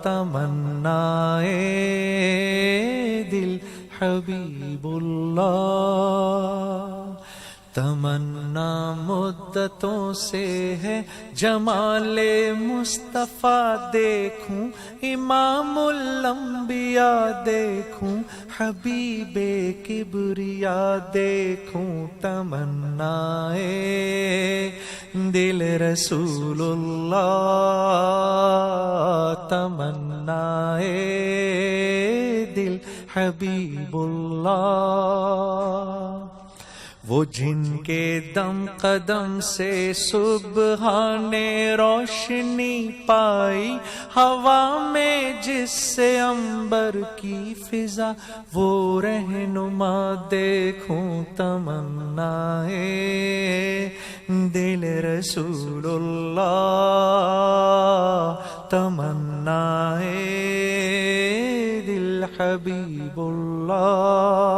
تمنائے دل حبیب اللہ، تمنا مدتوں سے ہے جمال مصطفیٰ دیکھوں، امام الانبیاء دیکھوں، حبیب کبریا دیکھوں، تمنائے دل رسول اللہ، تمنائے دل حبیب اللہ، وہ جن کے دم قدم سے سبحان نے روشنی پائی، ہوا میں جس سے عنبر کی فضا، وہ رہنما دیکھوں، تمنائے دل رسول اللہ، تمنائے دل حبیب اللہ،